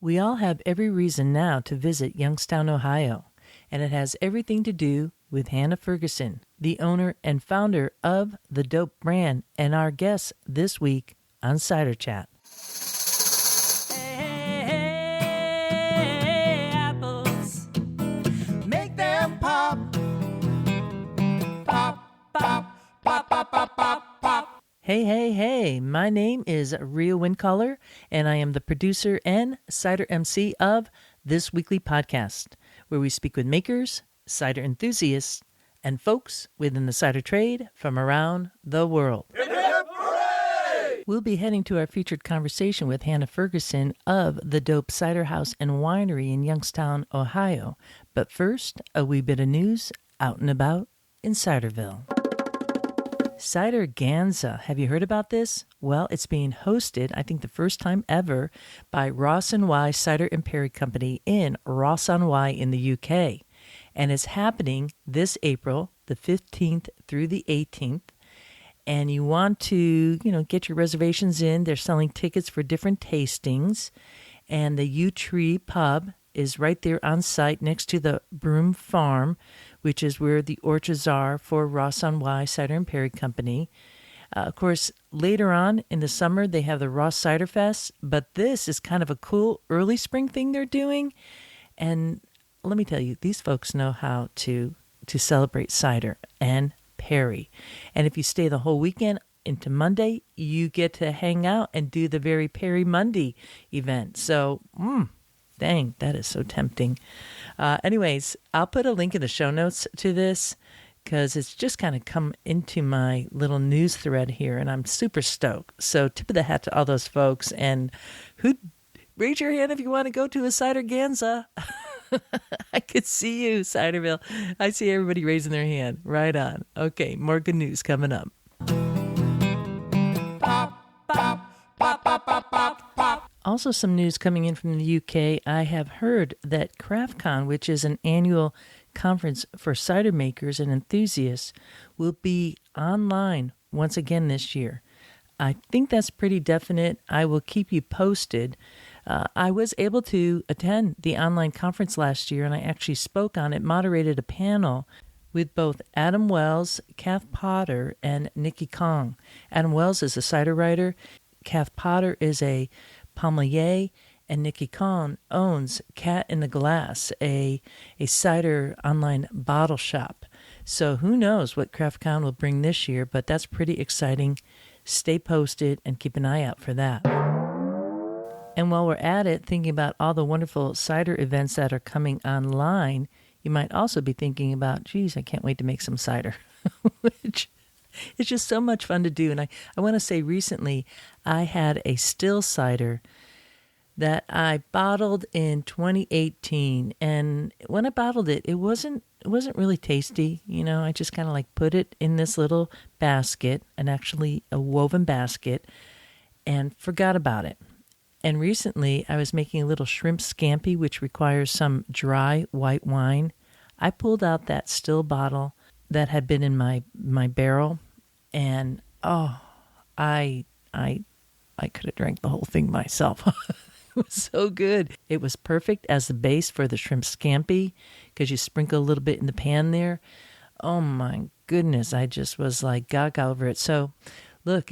We all have every reason now to visit Youngstown, Ohio, and it has everything to do with Hannah Ferguson, the owner and founder of the D.O.P.E brand, and our guest this week on Cider Chat. Hey, apples, make them pop, pop, pop, pop, pop, pop, pop, pop. Hey, my name is Rhea Wincaller, and I am the producer and cider MC of this weekly podcast, where we speak with makers, cider enthusiasts, and folks within the cider trade from around the world. Hip, hip, hooray! We'll be heading to our featured conversation with Hannah Ferguson of the D.O.P.E Cider House and Winery in Youngstown, Ohio. But first, a wee bit of news out and about in Ciderville. Cider Ganza. Have you heard about this? Well, it's being hosted, I think the first time ever, by Ross & Y Cider and Perry Company in Ross on Wye in the UK. And it's happening this April, the 15th through the 18th. And you want to, get your reservations in. They're selling tickets for different tastings. And the Yew Tree Pub is right there on site next to the Broom Farm, which is where the orchards are for Ross on Wye Cider and Perry Company. Of course, later on in the summer, they have the Ross Cider Fest, but this is kind of a cool early spring thing they're doing. And let me tell you, these folks know how to celebrate cider and Perry. And if you stay the whole weekend into Monday, you get to hang out and do the very Perry Monday event. So, dang, that is so tempting. Anyways, I'll put a link in the show notes to this because it's just kind of come into my little news thread here, and I'm super stoked. So tip of the hat to all those folks. And raise your hand if you want to go to a Cider Ganza. I could see you, Ciderville. I see everybody raising their hand. Right on. Okay, more good news coming up. Pop, pop, pop, pop, pop, pop, pop. Also, some news coming in from the UK. I have heard that CraftCon, which is an annual conference for cider makers and enthusiasts, will be online once again this year. I think that's pretty definite. I will keep you posted. I was able to attend the online conference last year, and I actually spoke on it, moderated a panel with both Adam Wells, Kath Potter, and Nikki Kong. Adam Wells is a cider writer. Kath Potter is a Palmier, and Nikki Kong owns Cat in the Glass, a cider online bottle shop. So who knows what CraftCon will bring this year, but that's pretty exciting. Stay posted and keep an eye out for that. And while we're at it, thinking about all the wonderful cider events that are coming online, you might also be thinking about, geez, I can't wait to make some cider, which it's just so much fun to do. And I want to say recently, I had a still cider that I bottled in 2018. And when I bottled it, it wasn't really tasty. I just kind of put it in this little basket, and actually a woven basket, and forgot about it. And recently, I was making a little shrimp scampi, which requires some dry white wine. I pulled out that still bottle that had been in my barrel, and I could have drank the whole thing myself. It was so good. It was perfect as the base for the shrimp scampi because you sprinkle a little bit in the pan there. Oh my goodness, I just was like gaga over it. So look,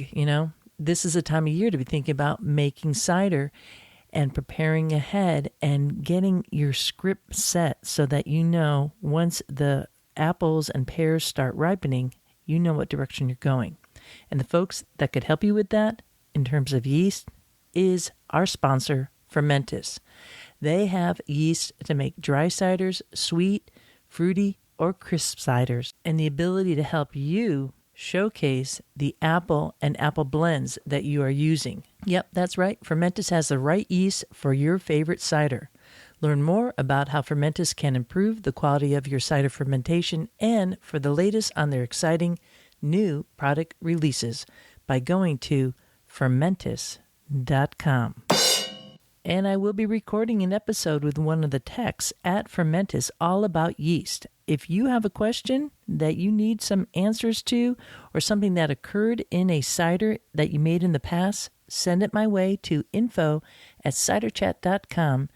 this is a time of year to be thinking about making cider and preparing ahead and getting your script set so that once the apples and pears start ripening, you know what direction you're going. And the folks that could help you with that in terms of yeast is our sponsor, Fermentis. They have yeast to make dry ciders, sweet, fruity, or crisp ciders, and the ability to help you showcase the apple and apple blends that you are using. Yep, that's right. Fermentis has the right yeast for your favorite cider. Learn more about how Fermentis can improve the quality of your cider fermentation and for the latest on their exciting new product releases by going to fermentis.com. And I will be recording an episode with one of the techs at Fermentis all about yeast. If you have a question that you need some answers to or something that occurred in a cider that you made in the past, send it my way to info@ciderchat.com,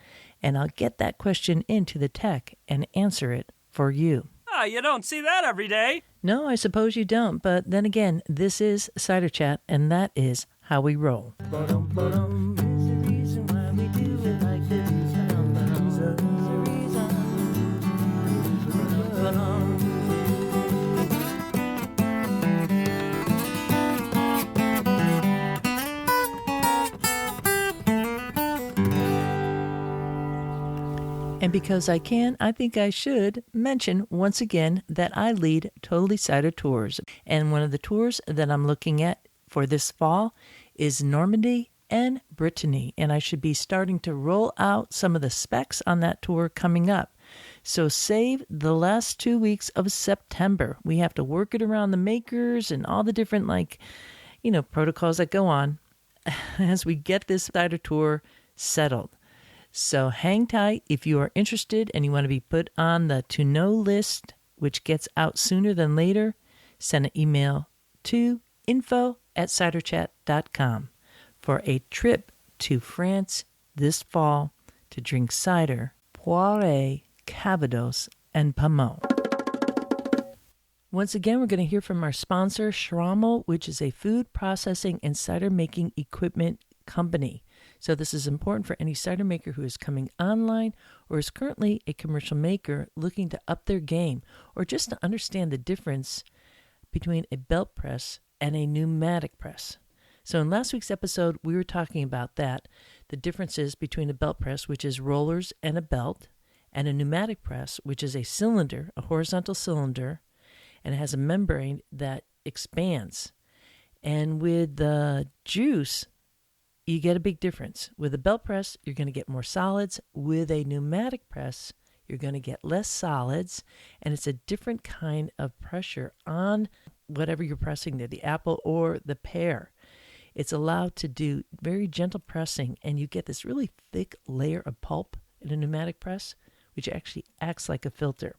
and I'll get that question into the tech and answer it for you. You don't see that every day. No, I suppose you don't, but then again, this is Cider Chat, and that is how we roll. And because I can, I think I should mention once again that I lead Totally Cider Tours. And one of the tours that I'm looking at for this fall is Normandy and Brittany. And I should be starting to roll out some of the specs on that tour coming up. So save the last 2 weeks of September. We have to work it around the makers and all the different, protocols that go on as we get this cider tour settled. So hang tight if you are interested and you want to be put on the to know list, which gets out sooner than later. Send an email to info@ciderchat.com for a trip to France this fall to drink cider, Poiré, Calvados, and Pommeau. Once again, we're going to hear from our sponsor, Schrammel, which is a food processing and cider making equipment company. So this is important for any cider maker who is coming online or is currently a commercial maker looking to up their game, or just to understand the difference between a belt press and a pneumatic press. So in last week's episode, we were talking about that, the differences between a belt press, which is rollers and a belt, and a pneumatic press, which is a cylinder, a horizontal cylinder, and it has a membrane that expands. And with the juice, you get a big difference. With a belt press, you're going to get more solids. With a pneumatic press, you're going to get less solids, and it's a different kind of pressure on whatever you're pressing there, the apple or the pear. It's allowed to do very gentle pressing, and you get this really thick layer of pulp in a pneumatic press, which actually acts like a filter.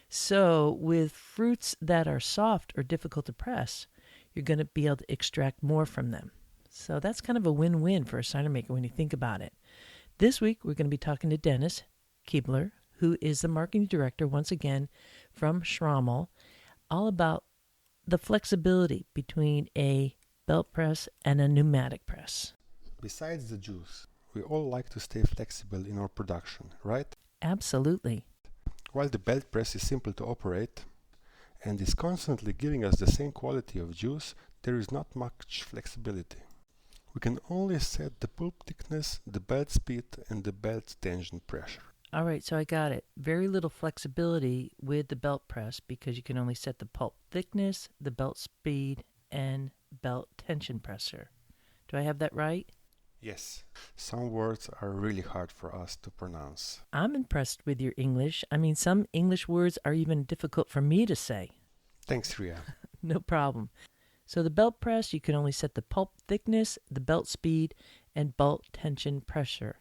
So with fruits that are soft or difficult to press, you're going to be able to extract more from them. So that's kind of a win-win for a cider maker when you think about it. This week, we're going to be talking to Dennis Keebler, who is the marketing director, once again, from Schrammel, all about the flexibility between a belt press and a pneumatic press. Besides the juice, we all like to stay flexible in our production, right? Absolutely. While the belt press is simple to operate and is constantly giving us the same quality of juice, there is not much flexibility. We can only set the pulp thickness, the belt speed, and the belt tension pressure. All right, so I got it. Very little flexibility with the belt press because you can only set the pulp thickness, the belt speed, and belt tension pressure. Do I have that right? Yes. Some words are really hard for us to pronounce. I'm impressed with your English. I mean, some English words are even difficult for me to say. Thanks, Ria. No problem. So the belt press, you can only set the pulp thickness, the belt speed, and belt tension pressure.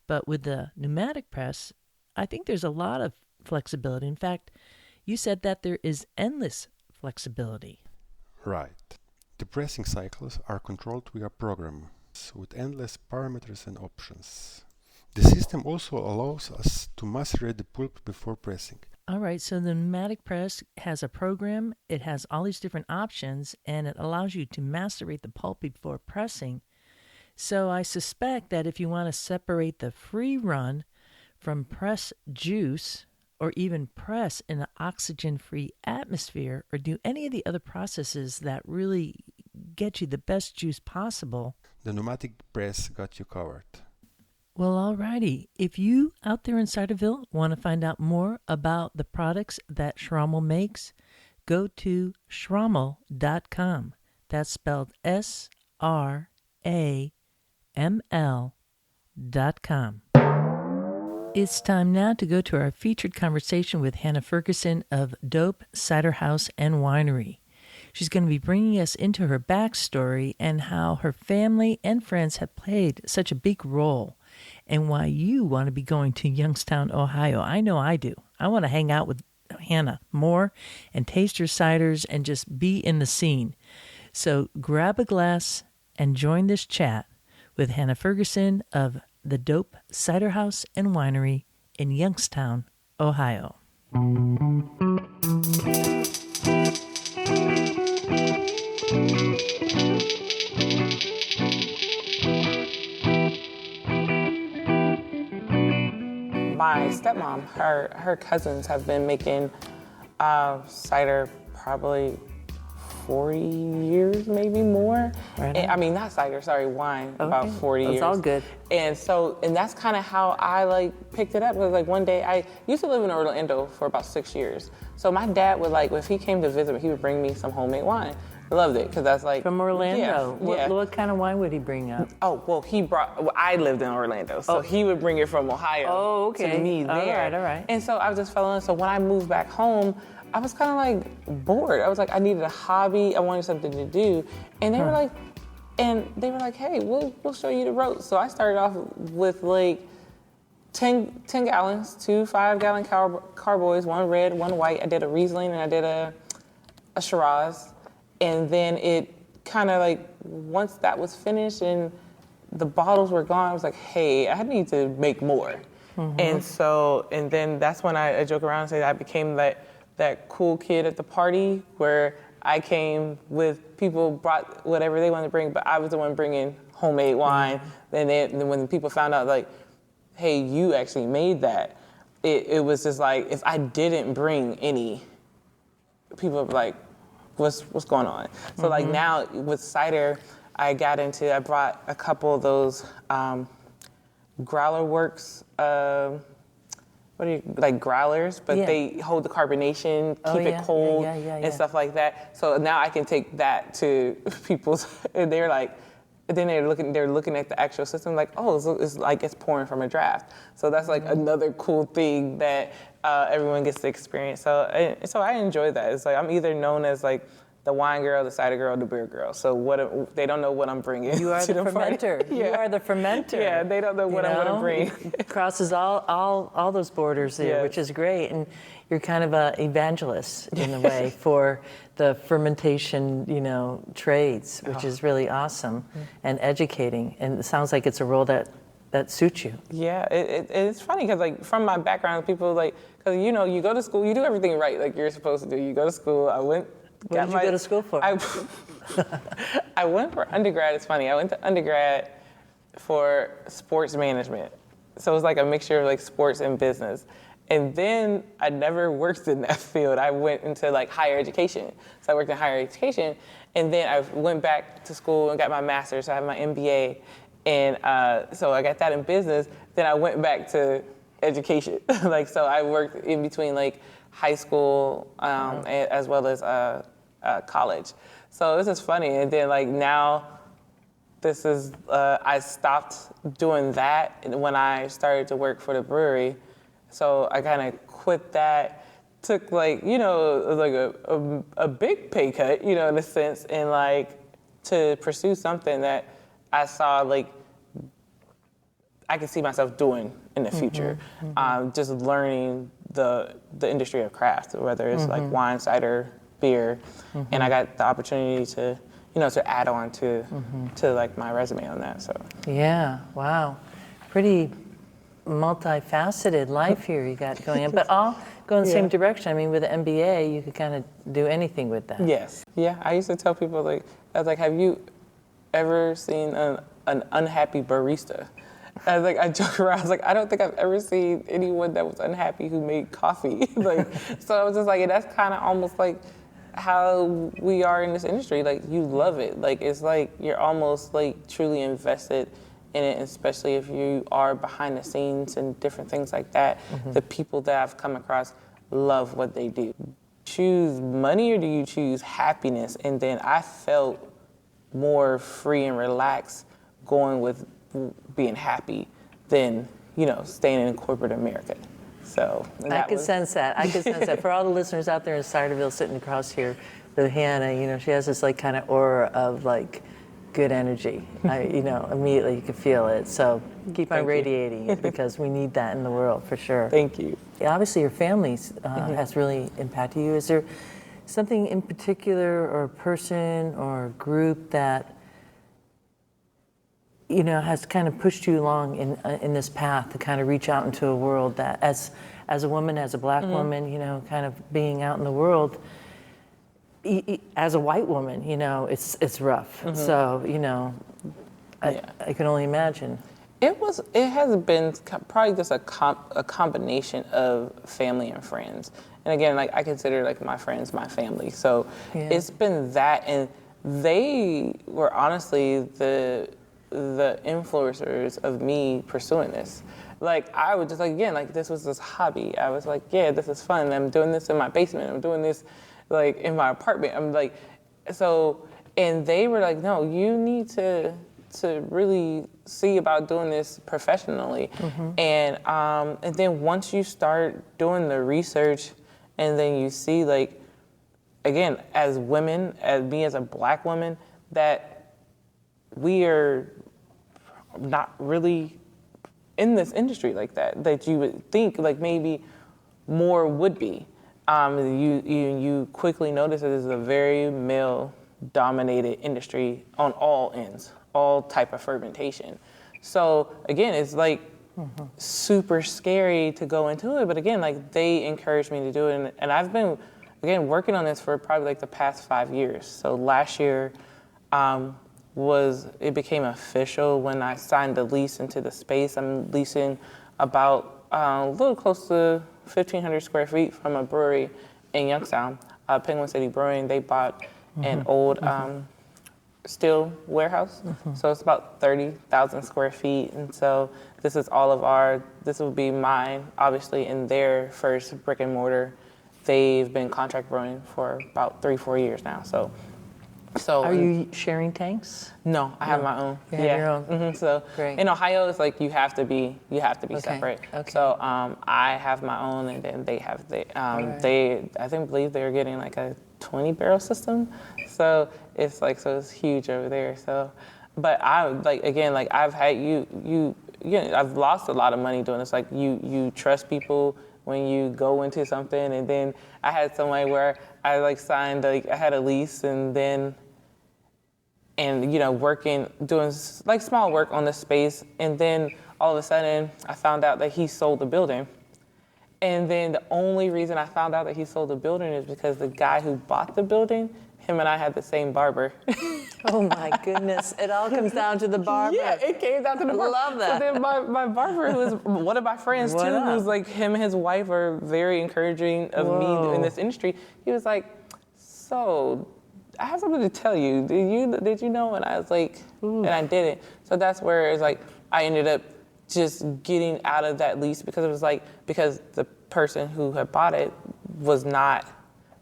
But with the pneumatic press, I think there's a lot of flexibility. In fact, you said that there is endless flexibility. Right. The pressing cycles are controlled via programs with endless parameters and options. The system also allows us to macerate the pulp before pressing. All right, so the pneumatic press has a program, it has all these different options, and it allows you to macerate the pulp before pressing. So I suspect that if you want to separate the free run from press juice, or even press in an oxygen-free atmosphere, or do any of the other processes that really get you the best juice possible, the pneumatic press got you covered. Well, alrighty. If you out there in Ciderville want to find out more about the products that Schrammel makes, go to schrammel.com. That's spelled SRAML.com. It's time now to go to our featured conversation with Hannah Ferguson of D.O.P.E Cider House and Winery. She's going to be bringing us into her backstory and how her family and friends have played such a big role, and why you want to be going to Youngstown, Ohio. I know I do. I want to hang out with Hannah more and taste her ciders and just be in the scene. So grab a glass and join this chat with Hannah Ferguson of the D.O.P.E Cider House and Winery in Youngstown, Ohio. My stepmom, her cousins have been making cider probably 40 years, maybe more. Right. I mean, not cider, sorry, wine, Okay. about 40 years. It's all good. And that's kind of how I picked it up. It was like one day, I used to live in Orlando for about 6 years. So my dad would if he came to visit me, he would bring me some homemade wine. I loved it, because that's From Orlando? Yeah. What kind of wine would he bring up? Oh, well, I lived in Orlando, so he would bring it from Ohio to me there. All right. And so I just fell in love. So when I moved back home, I was kind of bored. I was I needed a hobby. I wanted something to do. And they were like, hey, we'll show you the ropes. So I started off with 10 gallons, 2 5-gallon carboys, 1 red, 1 white. I did a Riesling and I did a Shiraz. And then it kind of once that was finished and the bottles were gone, I was like, hey, I need to make more. Mm-hmm. And then that's when I joke around and say I became that cool kid at the party where I came with people brought whatever they wanted to bring, but I was the one bringing homemade wine. Mm-hmm. And then when people found out hey, you actually made that, it was just if I didn't bring any, people would be what's going on? So now with cider, I brought a couple of those Growler Works, growlers, but they hold the carbonation, keep it cold, and stuff like that. So now I can take that to people's, and they're looking at the actual system it's pouring from a draft. So that's another cool thing that everyone gets to experience. So I enjoy that. It's I'm either known as the wine girl, the cider girl, the beer girl. So they don't know what I'm bringing. You are to the fermenter. Yeah. You are the fermenter. Yeah, they don't know what I'm going to bring. It crosses all those borders there, Yes. which is great. And you're kind of an evangelist in a way for the fermentation, trades, which is really awesome and educating. And it sounds like it's a role that suits you. Yeah, it's funny because from my background, people because you go to school, you do everything right you're supposed to do. You go to school. What did you go to school for? I went for undergrad. It's funny. I went to undergrad for sports management. So it was a mixture of sports and business. And then I never worked in that field. I went into higher education. So I worked in higher education. And then I went back to school and got my master's. So I have my MBA. And so I got that in business. Then I went back to education. So I worked in between high school as well as college. So this is funny. And then now this is, I stopped doing that when I started to work for the brewery. So I kind of quit that, took a big pay cut, in a sense, and to pursue something that I saw I could see myself doing in the future. Just learning the industry of craft, whether it's wine, cider, beer, and I got the opportunity to add on to my resume on that. So yeah, wow, pretty multifaceted life here you got going on, but all go in the same direction. I mean, with the MBA, you could kind of do anything with that. Yes, yeah. I used to tell people I was have you ever seen an unhappy barista? I joke around. I was I don't think I've ever seen anyone that was unhappy who made coffee. So I was just that's kind of almost how we are in this industry. You love it. It's you're almost truly invested in it, especially if you are behind the scenes and different things like that. The people that I've come across love what they do. Choose money or do you choose happiness? And then I felt more free and relaxed going with being happy than staying in corporate America. So I could sense that. I could sense that. For all the listeners out there in Ciderville sitting across here with Hannah, she has this kind of aura of good energy. Immediately you can feel it. So keep on radiating it because we need that in the world for sure. Thank you. Obviously your family has really impacted you. Is there something in particular or a person or a group that has kind of pushed you along in this path to kind of reach out into a world that, as a woman, as a Black woman, kind of being out in the world, as a white woman, it's rough. So, I can only imagine. It has been probably just a combination of family and friends. And again, like I consider like my friends my family. So it's been that, and they were honestly the influencers of me pursuing this. Like I would just like, again, like this was this hobby. I was like, yeah, this is fun. I'm doing this in my basement. I'm doing this like in my apartment. I'm like, so, and they were like, no, you need to really see about doing this professionally. And then once you start doing the research, and then you see like, again, as women, as me as a Black woman, that we are not really in this industry like that you would think like maybe more would be. You quickly notice that this is a very male-dominated industry on all ends, all type of fermentation. So again, it's like super scary to go into it, but again, like they encouraged me to do it, and I've been, again, working on this for probably like the past 5 years. So last year it became official when I signed the lease into the space. I'm leasing about a little close to 1,500 square feet from a brewery in Youngstown, Penguin Brewing. They bought an old steel warehouse. So it's about 30,000 square feet. And so this will be mine, obviously, in their first brick and mortar. They've been contract brewing for about 3-4 years now. So are you sharing tanks? No, I have my own. You have your own. So great. In Ohio, it's like you have to be separate. Okay. So I have my own, and then they have I believe they're getting like a 20 barrel system. So it's it's huge over there. So, but I like, again, like I've had I've lost a lot of money doing this. Like you trust people when you go into something, and then I had somebody where I like signed, like I had a lease, and working, doing like small work on the space, and then all of a sudden I found out that he sold the building. And then the only reason I found out that he sold the building is because the guy who bought the building, him and I had the same barber. Oh my goodness. It all comes down to the barber. Yeah, it came down to the barber. I love that. So then my barber, who is one of my friends too, who's like, him and his wife are very encouraging of me in this industry. He was like, so I have something to tell you. Did you know? And I was like, and I didn't. So that's where it's like, I ended up just getting out of that lease because the person who had bought it was not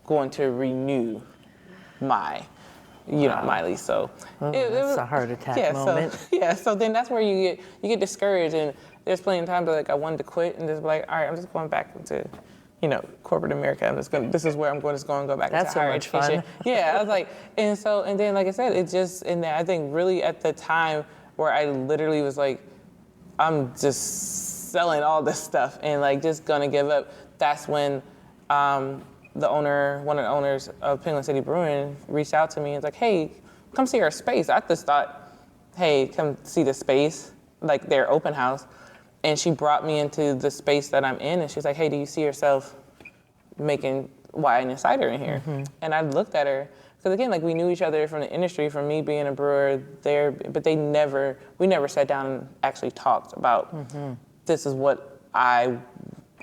going to renew my lease. So it was a heart attack moment. So then that's where you get discouraged, and there's plenty of times that like I wanted to quit and just be like, all right, I'm just going back into corporate America. This is where I'm going to go back That's into higher much education. Fun. Yeah, I was like, and then like I said, it just, and I think really at the time where I literally was like, I'm just selling all this stuff and like just gonna give up. That's when one of the owners of Penguin Brewing reached out to me and was like, hey, come see our space. I just thought, hey, come see the space, like their open house. And she brought me into the space that I'm in, and she's like, hey, do you see yourself making wine and cider in here? And I looked at her, because again, like we knew each other from the industry, from me being a brewer there, but we never sat down and actually talked about this is what I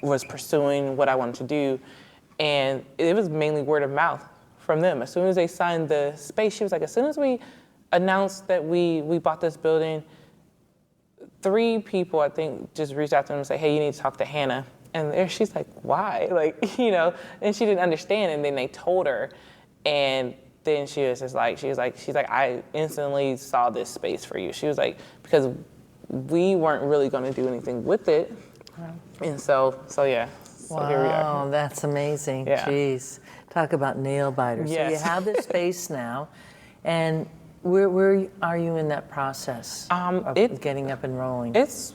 was pursuing, what I wanted to do. And it was mainly word of mouth from them. As soon as they signed the space, she was like, as soon as we announced that we bought this building, 3 people, I think, just reached out to them and said, hey, you need to talk to Hannah. And she's like, why? Like, and she didn't understand. And then they told her. And then she was like, I instantly saw this space for you. She was like, because we weren't really going to do anything with it. Wow. And so yeah. So here we are. Oh, that's amazing. Yeah. Jeez. Talk about nail biters. Yes. So you have this space now, and where are you in that process of getting up and rolling? It's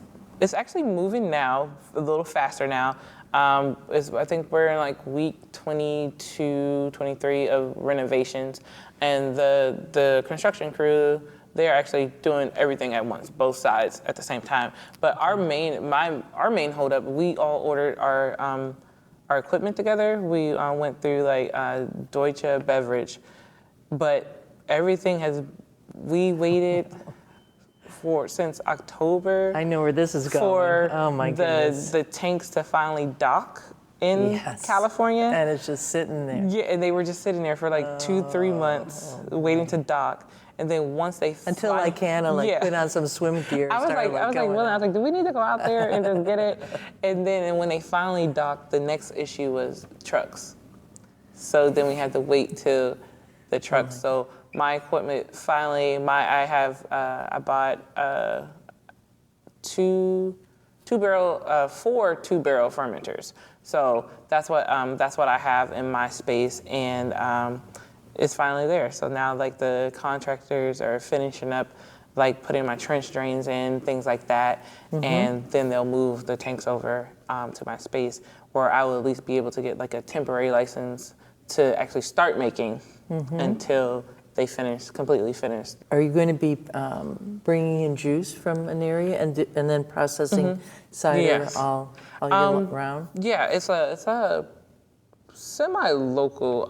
actually moving now, a little faster now. I think we're in like week 22, 23 of renovations, and the construction crew they're actually doing everything at once, both sides at the same time. But our main holdup, we all ordered our equipment together. We went through like Deutsche Beverage, but everything we waited since October. I know where this is going. For oh my goodness. the tanks to finally dock in California. And it's just sitting there. Yeah, and they were just sitting there for like 2-3 months waiting to dock. And then once they until I can put on some swim gear. I was like, do we need to go out there and just get it? And when they finally docked, the next issue was trucks. So then we had to wait till the trucks. So my equipment finally, I bought 4 2-barrel fermenters. So that's what I have in my space, and it's finally there. So now like the contractors are finishing up, like putting my trench drains in, things like that, and then they'll move the tanks over to my space, where I will at least be able to get like a temporary license to actually start making until they completely finished. Are you going to be bringing in juice from an area and then processing cider all year round? Yeah, it's a semi-local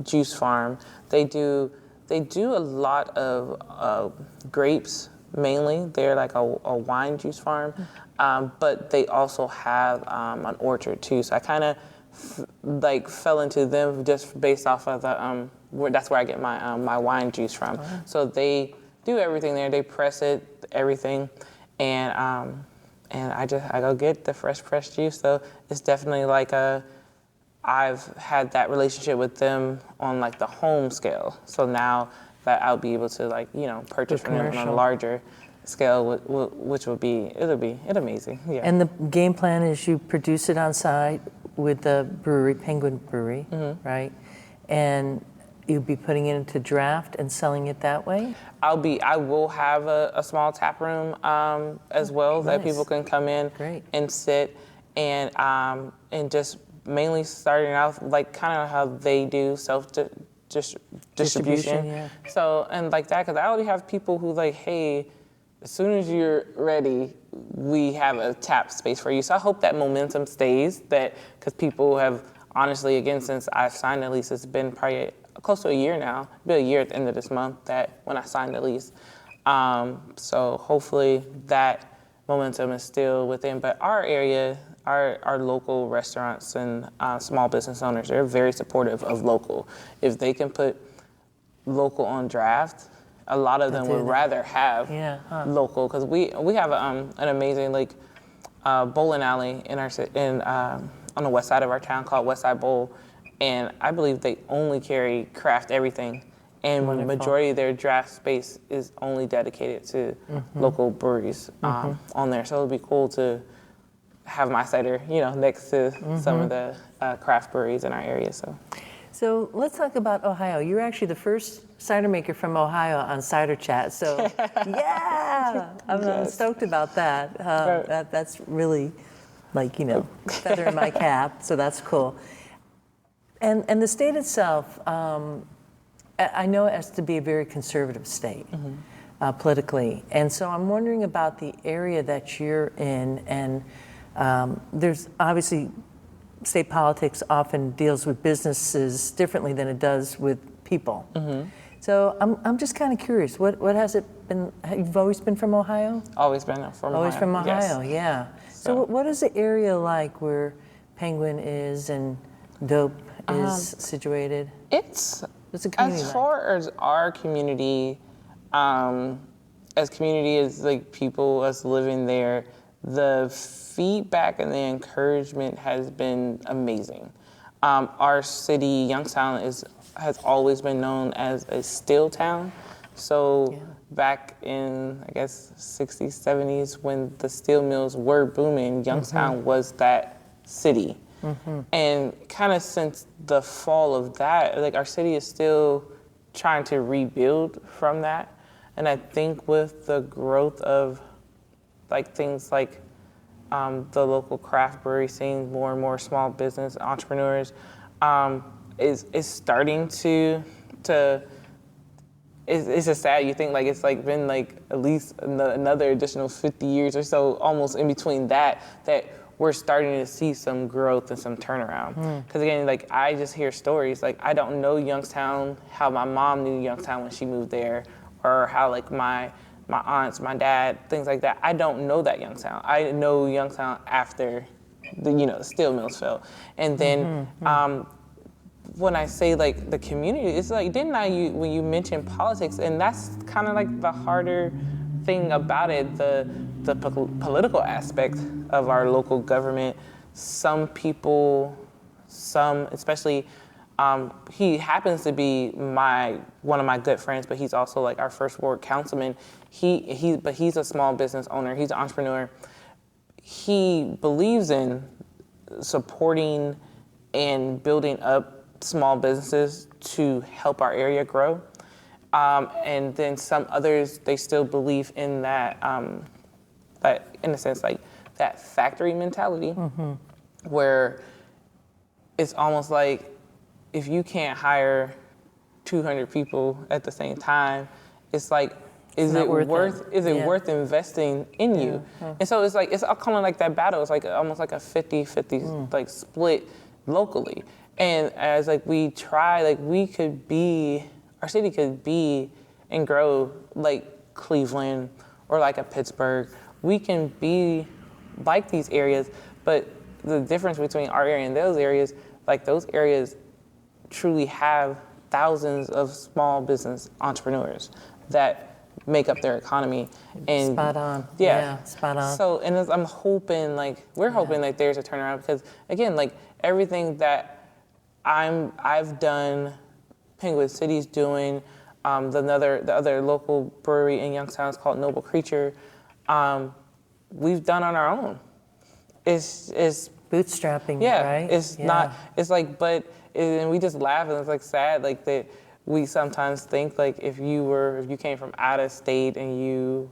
juice farm. They do a lot of grapes mainly. They're like a wine juice farm, but they also have an orchard too. So I kind of fell into them just based off of the that's where I get my wine juice from. Oh. So they do everything there. They press it, everything, and I go get the fresh juice. So it's definitely like I've had that relationship with them on like the home scale. So now that I'll be able to purchase from them on a larger scale, which it'll be amazing. Yeah. And the game plan is you produce it on site with the brewery, Penguin Brewery, right? And you'll be putting it into draft and selling it that way? I will have a small tap room as well that people can come in and sit and just mainly starting out like kind of how they do distribution. Yeah. So and like that, because I already have people who like, hey, as soon as you're ready, we have a tap space for you. So I hope that momentum stays, because people have honestly, again, since I've signed the lease, it's been probably close to a year now. It'll be a year at the end of this month when I signed the lease. So hopefully that momentum is still within. But our area, our local restaurants and small business owners, they're very supportive of local. If they can put local on draft, a lot of them would rather have local, because we have an amazing bowling alley on the west side of our town called West Side Bowl, and I believe they only carry craft everything, and the majority of their draft space is only dedicated to local breweries on there. So it would be cool to have my cider, next to some of the craft breweries in our area. So let's talk about Ohio. You're actually the first cider maker from Ohio on Cider Chat. So yeah, I'm stoked about that. That's really feather in my cap. So that's cool. And the state itself, I know it has to be a very conservative state politically. And so I'm wondering about the area that you're in. And there's obviously state politics often deals with businesses differently than it does with people. So I'm just kind of curious. What has it been? You've always been from Ohio? Always been from Ohio. Always from Ohio, yes. Yeah. So what is the area like where Penguin is and D.O.P.E. is situated? It's a community as far as our community, as people, us living there, the feedback and the encouragement has been amazing. Our city, Youngstown, has always been known as a steel town. So back in, I guess, 60s, 70s, when the steel mills were booming, Youngstown was that city. And kind of since the fall of that, our city is still trying to rebuild from that. And I think with the growth of things like the local craft brewery scene, more and more small business entrepreneurs, is starting to it's just sad. You think like it's like been like at least another additional 50 years or so, almost in between that we're starting to see some growth and some turnaround. Because again, like I just hear stories. Like I don't know Youngstown, how my mom knew Youngstown when she moved there, or how like my aunts, my dad, things like that. I don't know that Youngstown. I know Youngstown after the steel mills fell, and then. When I say like the community, it's like when you mention politics, and that's kind of like the harder thing about it, the political aspect of our local government. Some people, especially, he happens to be one of my good friends, but he's also like our first ward councilman. But he's a small business owner. He's an entrepreneur. He believes in supporting and building up small businesses to help our area grow. And then some others, they still believe in that, in a sense, like that factory mentality, where it's almost like if you can't hire 200 people at the same time, it's like, is it worth investing in you? And so it's like, it's kind of like that battle. It's like almost like a 50-50 like split locally. And as like we try, like our city could be and grow like Cleveland or like a Pittsburgh. We can be like these areas, but the difference between our area and those areas, like those areas truly have thousands of small business entrepreneurs that make up their economy. And spot on. Yeah, spot on. So, and I'm hoping, like, we're hoping like there's a turnaround, because again, like everything that I've done, Penguin City's doing, the other local brewery in Youngstown is called Noble Creature. We've done on our own. It's bootstrapping, right? It's not. It's like, and we just laugh, and it's like sad, like that. We sometimes think like if you came from out of state and you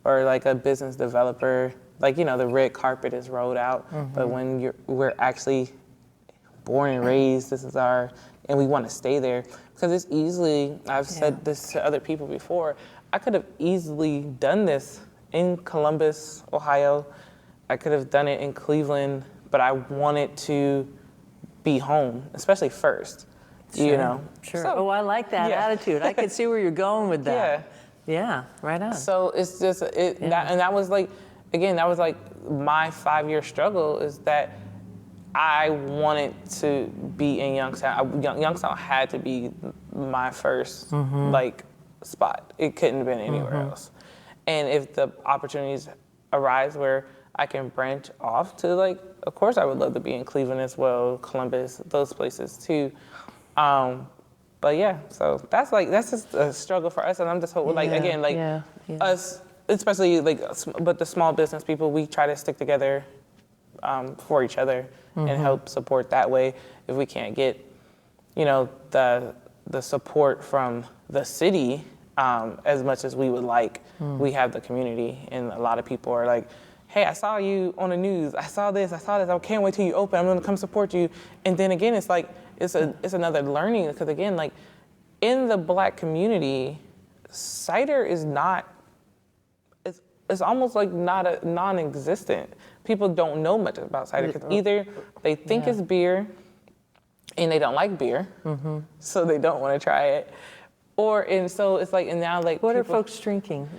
are like a business developer, like the red carpet is rolled out. But when we're actually born and raised, and we want to stay there, because it's easily, I've said this to other people before, I could have easily done this in Columbus, Ohio. I could have done it in Cleveland, but I wanted to be home, especially first, Sure. So, I like that attitude. I could see where you're going with that. Yeah, right on. So it's just, that was like, again, that was like my 5-year struggle, is that I wanted to be in Youngstown. Youngstown had to be my first like spot. It couldn't have been anywhere else. And if the opportunities arise where I can branch off to, like, of course I would love to be in Cleveland as well, Columbus, those places too. But yeah, so that's just a struggle for us, and I'm just hoping, us, especially but the small business people, we try to stick together for each other and help support that way. If we can't get, the support from the city as much as we would like, we have the community, and a lot of people are like, hey, I saw you on the news, I saw this, I can't wait till you open, I'm gonna come support you. And then again, it's like, it's another learning, because again, like in the Black community, cider is not, it's almost like non-existent. People don't know much about cider, because either they think it's beer and they don't like beer, so they don't want to try it, so it's like, and now like, what are folks drinking?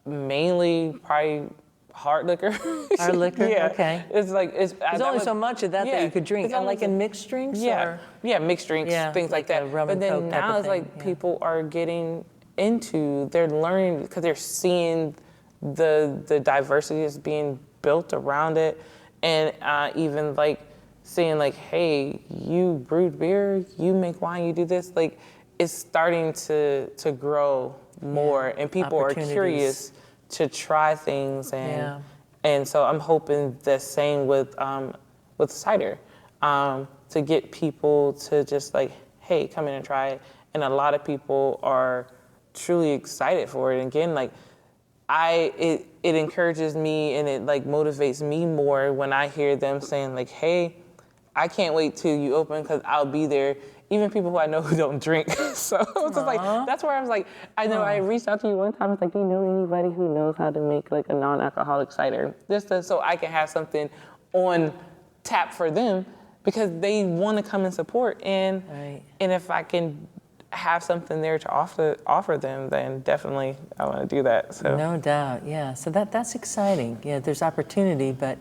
Mainly probably hard liquor. Hard liquor? Yeah. Okay. It's like, there's only so much of that you could drink. And like in mixed drinks? Yeah. Yeah, mixed drinks, things like that. But then now it's like people are getting they're learning, because they're seeing the diversity that's being built around it. And even like seeing like, hey, you brewed beer, you make wine, you do this. Like, it's starting to grow more, and people are curious to try things, and so I'm hoping the same with cider, to get people to just like, hey, come in and try it. And a lot of people are truly excited for it. And again, like it encourages me, and it like motivates me more when I hear them saying like, hey, I can't wait till you open, because I'll be there. even people who I know who don't drink. So it's just like, that's where I was like, I know I reached out to you one time. I was like, do you know anybody who knows how to make like a non-alcoholic cider? So I can have something on tap for them because they want to come and support. And if I can have something there to offer them, then definitely I want to do that. So no doubt, yeah. So that's exciting. Yeah, there's opportunity, but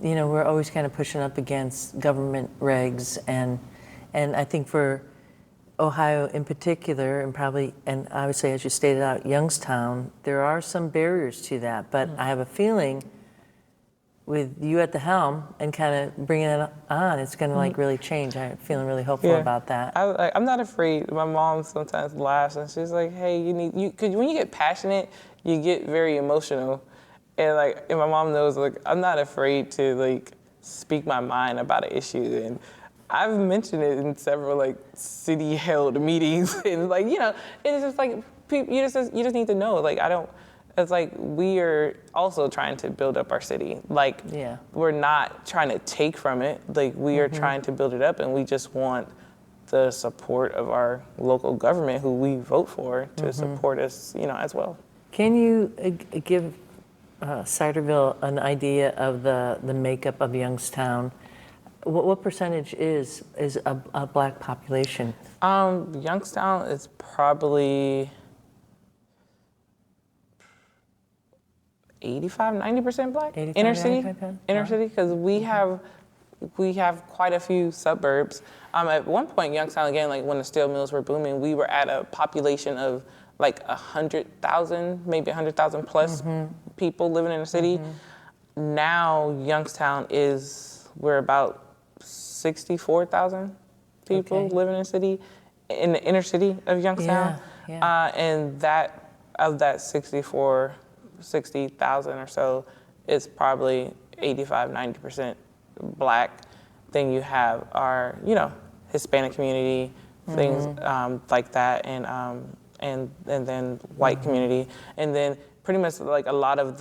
we're always kind of pushing up against government regs, and I think for Ohio in particular, and I would say, as you stated out, Youngstown, there are some barriers to that. But I have a feeling, with you at the helm and kind of bringing it on, it's going to like really change. I'm feeling really hopeful about that. I'm not afraid. My mom sometimes laughs and she's like, "Hey, because when you get passionate, you get very emotional." And and my mom knows, like, I'm not afraid to like speak my mind about an issue. And I've mentioned it in several like city held meetings. And like, it's just like you just need to know. Like, it's like we are also trying to build up our city. Like, we're not trying to take from it. Like, we are trying to build it up, and we just want the support of our local government, who we vote for, to support us, as well. Can you give Ciderville an idea of the makeup of Youngstown? What percentage is a black population? Youngstown is probably 85-90% black. 85, inner city, 95%? inner city, because we have quite a few suburbs. At one point, Youngstown, again, like when the steel mills were booming, we were at a population of like 100,000, maybe 100,000 plus people living in the city. Now Youngstown we're about 64,000 people living in the city, in the inner city of Youngstown. And of that 60,000 or so is probably 85-90% black. Then you have our Hispanic community, things like that, and then white community, and then pretty much like a lot of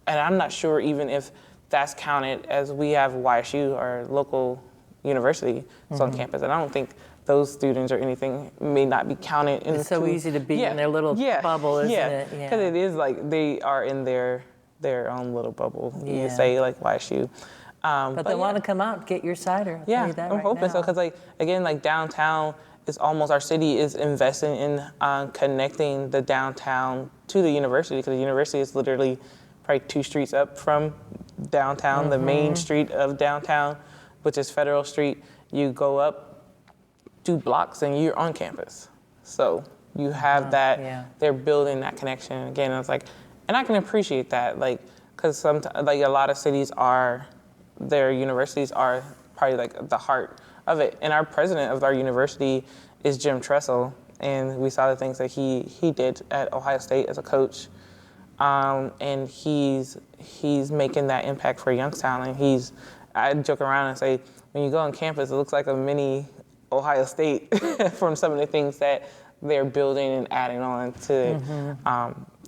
and I'm not sure even if that's counted, as we have YSU, our local university, on campus, and I don't think those students or anything may not be counted. It's so easy to be in their little bubble, isn't it? Yeah, because it is like they are in their own little bubble. You say like YSU. But they want to come out and get your cider. I'll tell you that I'm hoping so, because again, downtown is almost, our city is investing in connecting the downtown to the university, because the university is literally probably 2 streets up from downtown, the main street of downtown, which is Federal Street. You go up 2 blocks and you're on campus. So you have that, they're building that connection. Again, it's like, and I can appreciate that, because sometimes, a lot of cities their universities are probably like the heart of it. And our president of our university is Jim Tressel, and we saw the things that he did at Ohio State as a coach. And he's making that impact for Youngstown. And I joke around and say, when you go on campus, it looks like a mini Ohio State from some of the things that they're building and adding on to it.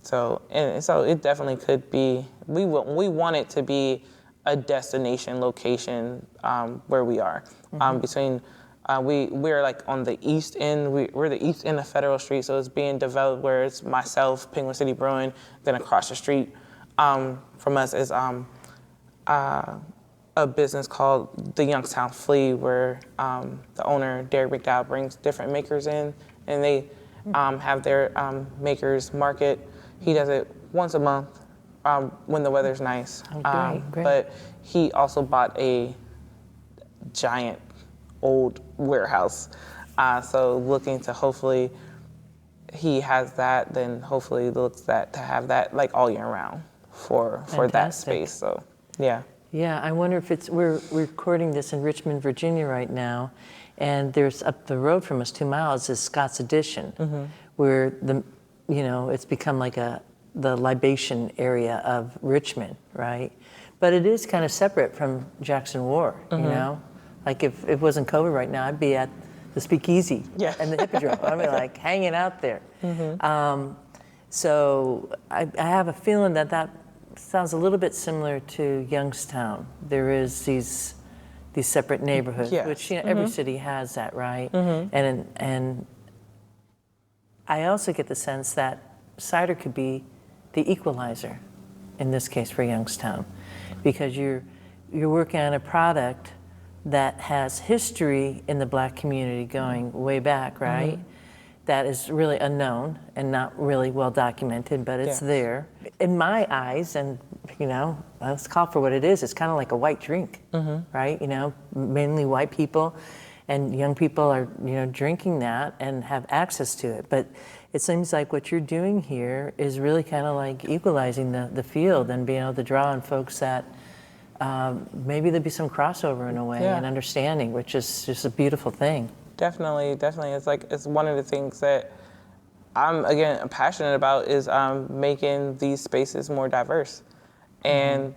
So it definitely could be. We want it to be a destination location where we are. We're like on the east end. We're the east end of Federal Street, so it's being developed where it's myself, Penguin City Brewing. Then across the street from us is a business called the Youngstown Flea, where the owner, Derek McDowell, brings different makers in, and they have their makers market. He does it once a month when the weather's nice. Great. But he also bought a giant old warehouse. So looking to, hopefully he has that, then hopefully looks to have that like all year round for that space. So yeah. Yeah, I wonder if we're recording this in Richmond, Virginia right now, and there's up the road from us 2 miles is Scott's Addition, where it's become like the libation area of Richmond, right? But it is kind of separate from Jackson Ward, you know? Like if it wasn't COVID right now, I'd be at the Speakeasy and the Hippodrome. I'd be like hanging out there. So I have a feeling that sounds a little bit similar to Youngstown. There is these separate neighborhoods, Yes. which every city has that, right? And I also get the sense that cider could be the equalizer in this case for Youngstown, because you're working on a product that has history in the Black community going way back, right? That is really unknown and not really well documented, but it's there. In my eyes, and let's call it for what it is, it's kind of like a white drink, right? Mainly white people and young people are, drinking that and have access to it. But it seems like what you're doing here is really kind of like equalizing the field and being able to draw on folks that maybe there'd be some crossover in a way and understanding, which is just a beautiful thing. Definitely. It's one of the things that I'm, again, passionate about is making these spaces more diverse. And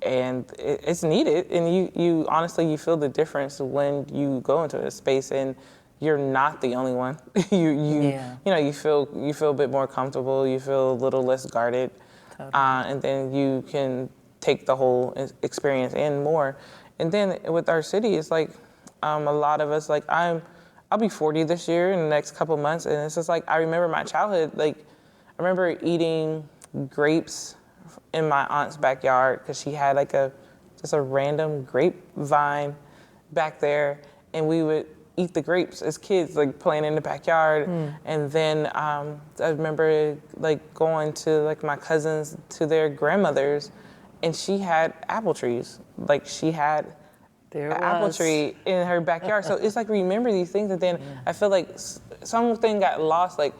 it's needed. And you honestly, you feel the difference when you go into a space and you're not the only one. You feel a bit more comfortable. You feel a little less guarded. Totally. And then you can take the whole experience in more. And then with our city, it's like, a lot of us, like I'll be 40 this year in the next couple months, and it's just like I remember my childhood. Like I remember eating grapes in my aunt's backyard because she had like just a random grapevine back there, and we would eat the grapes as kids, like playing in the backyard. And then I remember like going to like my cousins to their grandmother's, and she had apple trees. Like she had an apple tree in her backyard. So it's like remember these things, and then I feel like something got lost, like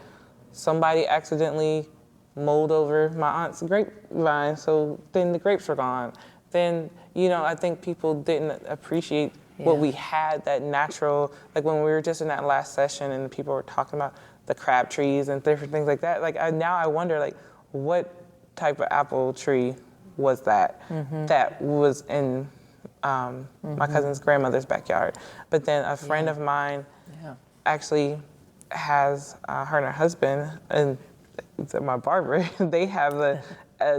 somebody accidentally mowed over my aunt's grapevine, so then the grapes were gone. Then, I think people didn't appreciate what we had, that natural, like when we were just in that last session and people were talking about the crab trees and different things like that. Like now I wonder, like, what type of apple tree was that that was in my cousin's grandmother's backyard. But then a friend of mine actually has her and her husband and my barber, they have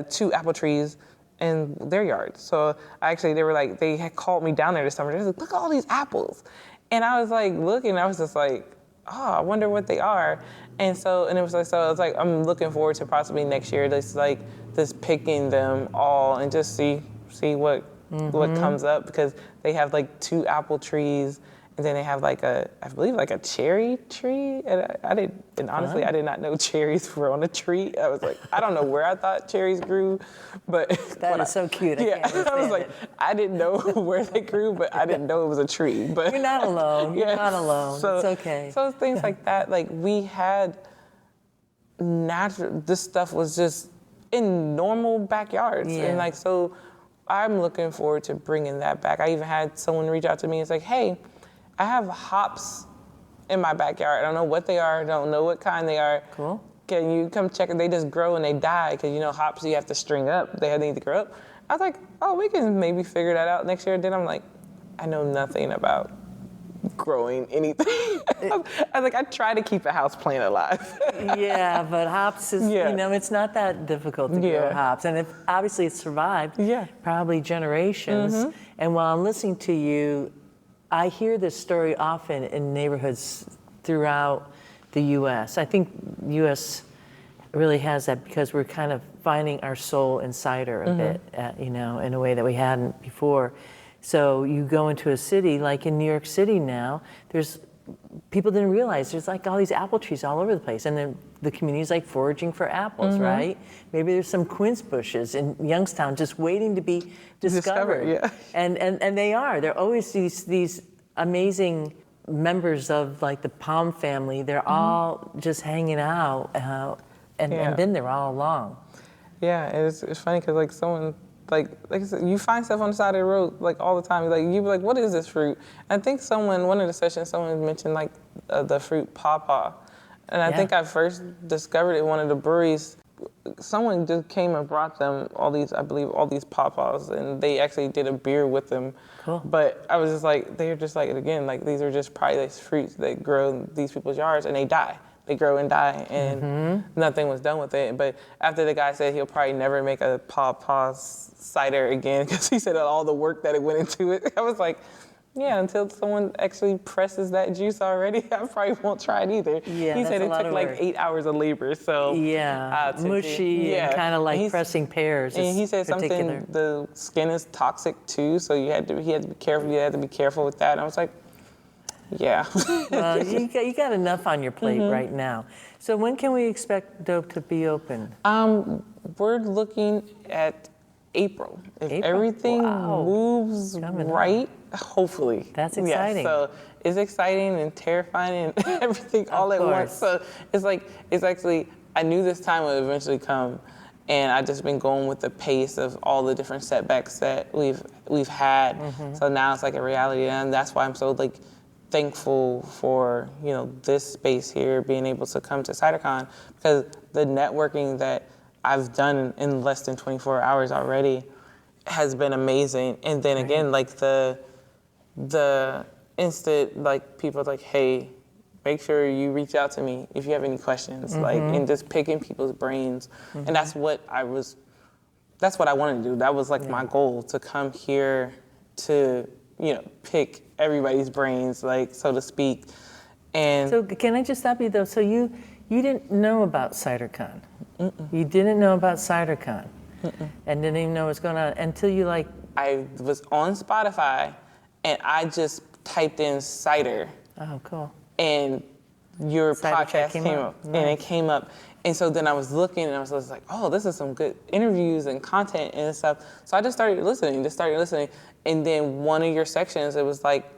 2 apple trees in their yard. So they had called me down there this summer. They was like, look at all these apples. And I was like looking, I was just like, oh, I wonder what they are. And it was like, I'm looking forward to possibly next year just picking them all and just see what comes up, because they have like 2 apple trees, and then they have I believe a cherry tree. And honestly, I did not know cherries were on a tree. I was like, I don't know where I thought cherries grew, but that is so cute. I was like, I didn't know where they grew, but I didn't know it was a tree. But you're not alone. You're not alone. So, it's okay. So things like that, like we had natural. This stuff was just in normal backyards, and so. I'm looking forward to bringing that back. I even had someone reach out to me and say, hey, I have hops in my backyard. I don't know what they are. I don't know what kind they are. Cool. Can you come check it? They just grow and they die because, hops you have to string up. They need to grow up. I was like, oh, we can maybe figure that out next year. Then I'm like, I know nothing about growing anything. I was like, I try to keep a house plant alive. Yeah, but hops is, it's not that difficult to grow hops. And obviously it's survived probably generations. And while I'm listening to you, I hear this story often in neighborhoods throughout the U.S. I think U.S. really has that because we're kind of finding our soul in cider a bit, in a way that we hadn't before. So you go into a city, like in New York City now, people didn't realize there's like all these apple trees all over the place. And then the community's like foraging for apples, right? Maybe there's some quince bushes in Youngstown just waiting to be discovered. And they are. They're always these amazing members of like the palm family. They're all just hanging out and been there all along. Yeah, it's funny because like someone, like I said, you find stuff on the side of the road like all the time. Like you be like, what is this fruit? And I think one of the sessions, someone mentioned like the fruit pawpaw, and I think I first discovered it in one of the breweries. Someone just came and brought them all these pawpaws, and they actually did a beer with them. Cool. But I was just like, they're just like, again, like these are just probably these fruits that grow in these people's yards, and they die. They grow and die, and nothing was done with it. But after the guy said he'll probably never make a Paw cider again because he said all the work that it went into it, I was like, yeah, until someone actually presses that juice already, I probably won't try it either. Yeah, he that's said a it lot took of like work. 8 hours of labor, so Yeah, mushy and kind of like pressing pears. And he said particular. something, the skin is toxic too, so he had to be careful. You had to be careful with that. And I was like, yeah. Well, you got enough on your plate right now. So when can we expect D.O.P.E to be open? We're looking at April. If April? everything moves Coming up. right, hopefully. That's exciting. Yeah, so it's exciting and terrifying and everything all at once. So it's actually, I knew this time would eventually come, and I've just been going with the pace of all the different setbacks that we've had. So now it's like a reality, and that's why I'm so like thankful for this space here, being able to come to CiderCon, because the networking that I've done in less than 24 hours already has been amazing. And then again, like the instant, like people like, hey, make sure you reach out to me if you have any questions, like, and just picking people's brains. And that's what I wanted to do. That was like my goal, to come here to, pick everybody's brains, like, so to speak. And So can I just stop you though? So you didn't know about CiderCon. You didn't know about CiderCon, and didn't even know what was going on until you like. I was on Spotify, and I just typed in cider, Oh, cool. and your Cider Chat podcast came came up. up, and it came up. And so then I was looking, and I was just like, oh, this is some good interviews and content and stuff. So I just started listening, and then one of your sections, it was like,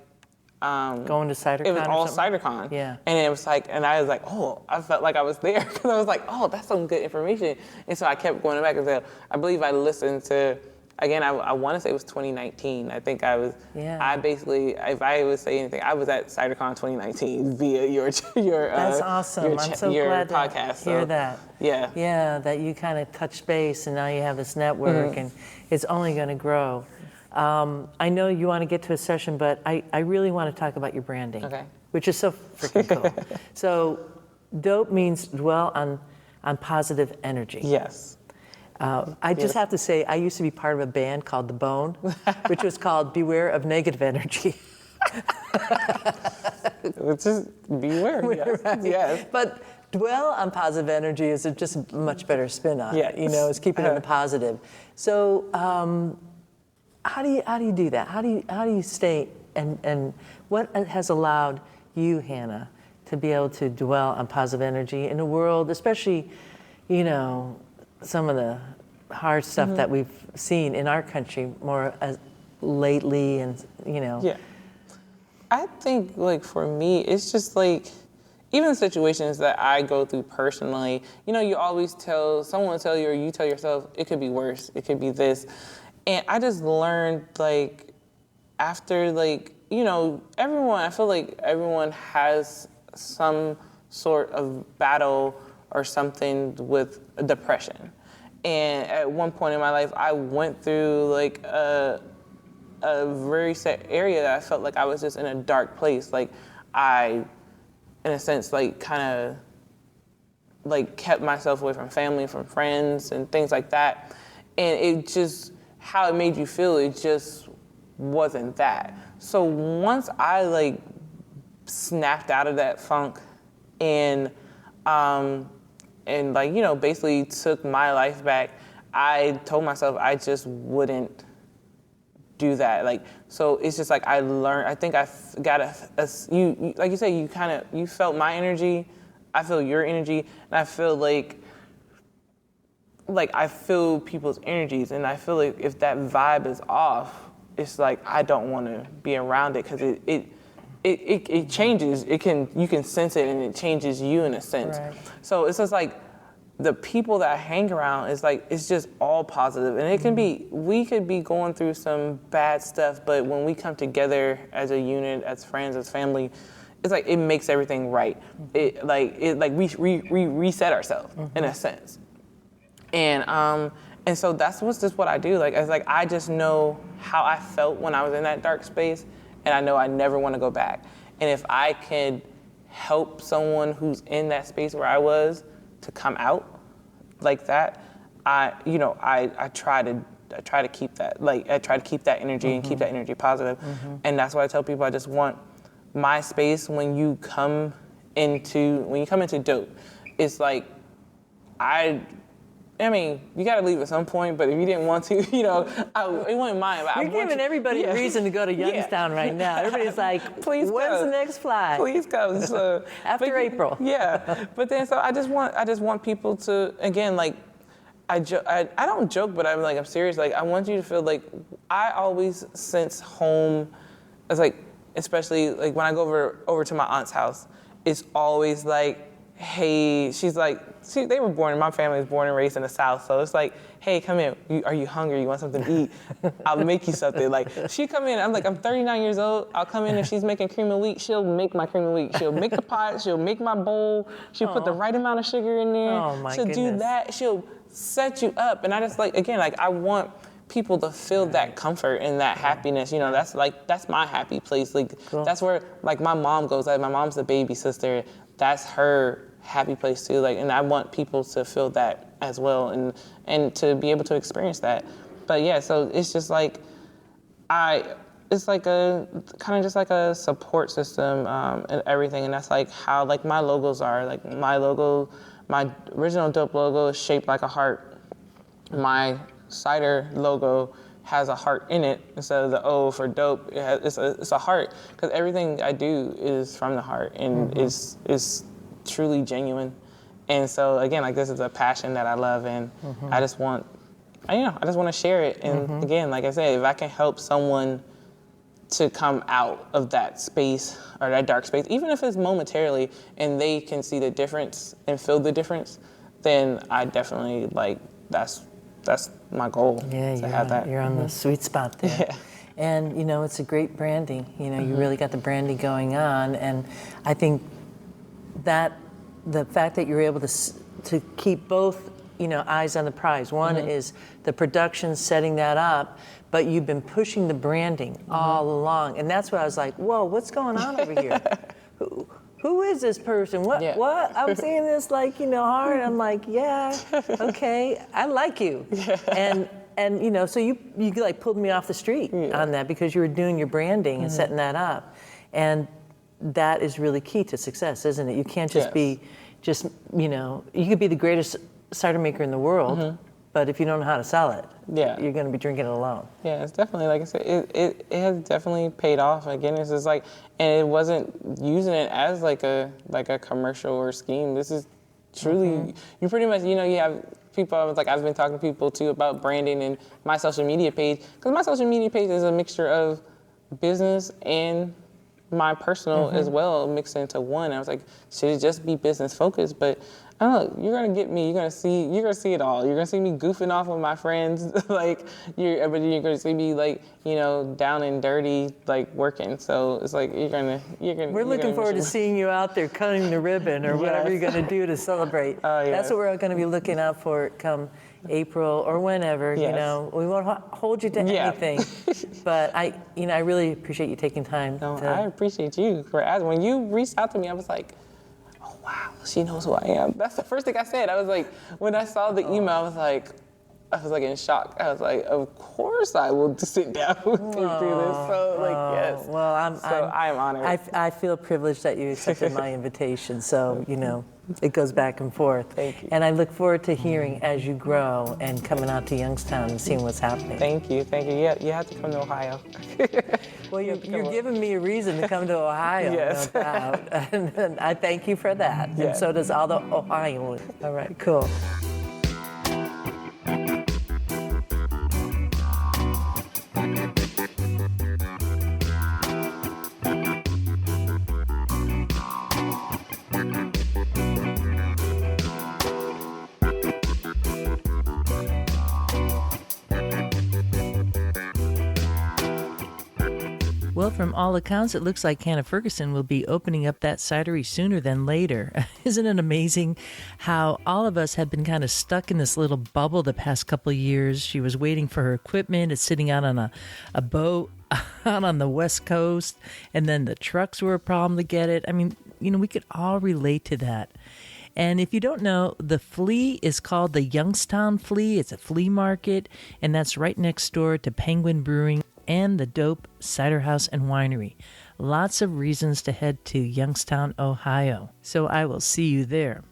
Going to CiderCon. it was or all something? CiderCon. Yeah. And it was like, and I was like, oh, I felt like I was there, because I was like, oh, that's some good information. And so I kept going back and said, I believe I listened to, again, I want to say it was 2019. I think I was, I basically, if I would say anything, I was at CiderCon 2019 via your That's awesome. I'm so your glad podcast. to hear that. Yeah. Yeah, that you kind of touch base, and now you have this network, and it's only going to grow. I know you want to get to a session, but I really want to talk about your branding, which is so freaking cool. So D.O.P.E means dwell on positive energy. Yes. I just have to say, I used to be part of a band called The Bone, which was called Beware of Negative Energy. Just beware. Yes. Right? Yes. But dwell on positive energy is just a much better spin on it. It's keeping it in the positive. So how do you do that? How do you stay, and what has allowed you, Hannah, to be able to dwell on positive energy in a world, especially, some of the hard stuff that we've seen in our country more lately, and Yeah. I think, like, for me, it's just like, even situations that I go through personally, you always someone will tell you, or you tell yourself, it could be worse, it could be this. And I just learned, like, after, like, I feel like everyone has some sort of battle or something with depression. And at one point in my life, I went through, like, a very set area that I felt like I was just in a dark place. Like, I, in a sense, like, kind of, like, kept myself away from family, from friends, and things like that. And it just, how it made you feel, it just wasn't that. So once I, like, snapped out of that funk and like, basically took my life back, I told myself I just wouldn't do that. Like, so it's just like I learned, I think I got you like you say, you felt my energy, I feel your energy, and I feel like I feel people's energies, and I feel like if that vibe is off, it's like I don't want to be around it, because it changes. You can sense it, and it changes you in a sense. Right. So it's just like the people that I hang around is like, it's just all positive, and it can be, we could be going through some bad stuff, but when we come together as a unit, as friends, as family, it's like it makes everything right. We reset ourselves in a sense. And so that's what I do. Like, it's like I just know how I felt when I was in that dark space, and I know I never want to go back. And if I could help someone who's in that space where I was to come out like that, I try to keep that. Like, I try to keep that energy and keep that energy positive. And that's why I tell people, I just want my space when you come into D.O.P.E, it's like, I mean, you got to leave at some point, but if you didn't want to, it wasn't mine. But You're giving everybody a reason to go to Youngstown right now. Everybody's like, please when's come. the next flight? Please come. So, After April. Yeah. But then, so I just want people to, again, like, I don't joke, but I'm serious. Like, I want you to feel like I always sense home as, like, especially like when I go over to my aunt's house, it's always like, hey, they were my family was born and raised in the South, so it's like, hey, come in, are you hungry, you want something to eat? I'll make you something. Like, she come in, I'm 39 years old, I'll come in, if she's making cream of wheat, she'll make my cream of wheat. She'll make the pot, she'll make my bowl, she'll put the right amount of sugar in there. Oh, my goodness. Do that, she'll set you up, and I just I want people to feel that comfort and that happiness. That's my happy place. Like, cool. That's where, like, my mom goes. Like, my mom's the baby sister. That's her happy place too. Like, and I want people to feel that as well, and to be able to experience that. But yeah, so it's just like, it's like a kind of just like a support system and everything. And that's like how like my logos are. Like, my original D.O.P.E logo is shaped like a heart. My Cider logo has a heart in it instead of the O for dope. It's a heart, because everything I do is from the heart and is truly genuine. And so again, like, this is a passion that I love, and I just want to share it. And again, like I said, if I can help someone to come out of that space or that dark space, even if it's momentarily, and they can see the difference and feel the difference, then I definitely that's my goal. Yeah, to have that. You're on the sweet spot there. Yeah. And it's a great branding. You really got the branding going on, and I think that the fact that you're able to keep both eyes on the prize. One is the production, setting that up, but you've been pushing the branding all along, and that's what I was like, whoa, what's going on over here? Who is this person? What? Yeah. What? I'm seeing this hard. I'm like, yeah, okay, I like you. Yeah. And so you like pulled me off the street on that, because you were doing your branding and setting that up, and that is really key to success, isn't it? You can't just be, you could be the greatest cider maker in the world, but if you don't know how to sell it, you're going to be drinking it alone. Yeah, it's definitely, like I said, it has definitely paid off. Again, it's just like, and it wasn't using it as like a commercial or scheme. This is truly, you pretty much, you have people, I've been talking to people too about branding and my social media page, because my social media page is a mixture of business and my personal as well, mixed into one. I was like, should it just be business focused? But I don't know, you're gonna get me, you're gonna see it all. You're gonna see me goofing off with my friends, but you're gonna see me down and dirty, working. So it's like you're gonna. We're looking forward to seeing you out there cutting the ribbon or whatever you're gonna do to celebrate. That's what we're gonna be looking out for come April or whenever. We won't hold you to anything, but I really appreciate you taking time. No, I appreciate you for asking. When you reached out to me, I was like, oh wow, she knows who I am. That's the first thing I said. I was like, when I saw the email, I was like in shock. I was like, of course I will sit down with you through this. So yes. Well, I am honored. I feel privileged that you accepted my invitation. So it goes back and forth. Thank you. And I look forward to hearing as you grow and coming out to Youngstown and seeing what's happening. Thank you. Yeah, you have to come to Ohio. Well, you're giving me a reason to come to Ohio, yes. No doubt. And I thank you for that. Yes. And so does all the Ohioans. All right, cool. Well, from all accounts, it looks like Hannah Ferguson will be opening up that cidery sooner than later. Isn't it amazing how all of us have been kind of stuck in this little bubble the past couple of years? She was waiting for her equipment. It's sitting out on a boat out on the West Coast, and then the trucks were a problem to get it. I mean, we could all relate to that. And if you don't know, the Flea is called the Youngstown Flea. It's a flea market, and that's right next door to Penguin Brewing and the D.O.P.E Cider House and Winery. Lots of reasons to head to Youngstown, Ohio. So I will see you there.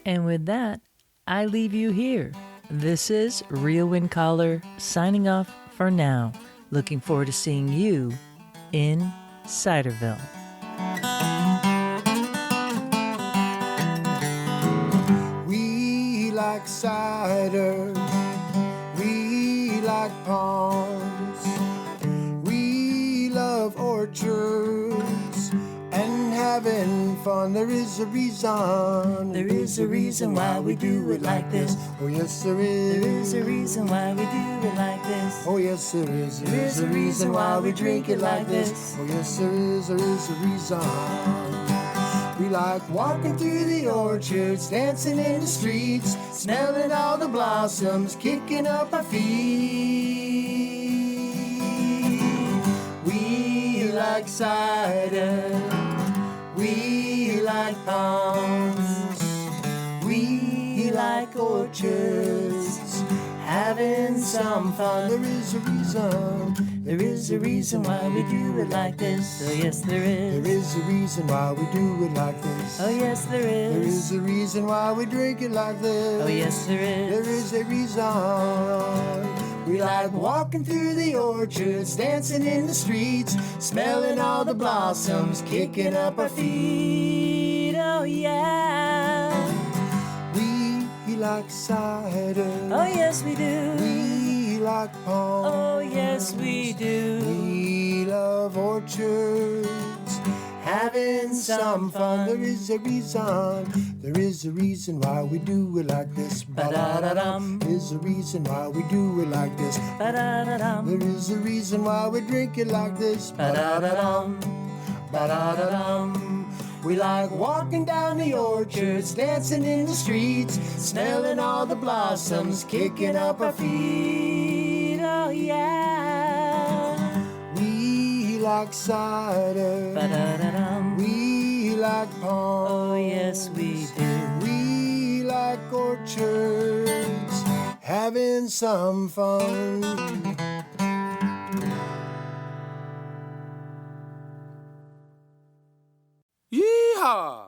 And with that, I leave you here. This is Real Wind Caller signing off for now. Looking forward to seeing you in Ciderville. We like cider, we like palms, we love orchards and having fun. There is a reason why we do it like this. Oh yes there is. There is a reason why we do it like this. Oh yes there is. There is a reason why we drink it like this. Oh yes there is a reason. We like walking through the orchards, dancing in the streets, smelling all the blossoms, kicking up our feet. We like cider, we like palms, we like orchards, having some fun. There is a reason why we do it like this. Oh yes there is. There is a reason why we do it like this. Oh yes there is. There is a reason why we drink it like this. Oh yes there is. There is a reason. We like walking through the orchards, dancing in the streets, smelling all the blossoms, kicking up our feet. Oh yeah. We like cider. Oh yes we do. We like palms. Oh yes we do. We love orchards, having some fun. There is a reason why we do it like this. Ba-da-da-dum. There is a reason why we do it like this. Ba-da-da-dum. There is a reason why we drink it like this. Ba-da-da-dum. Ba-da-da-dum. We like walking down the orchards, dancing in the streets, smelling all the blossoms, kicking up our feet. Oh yeah. We like cider. Ba-da-da-dum. We like palms. Oh yes we do. We like orchards, having some fun. Yeehaw!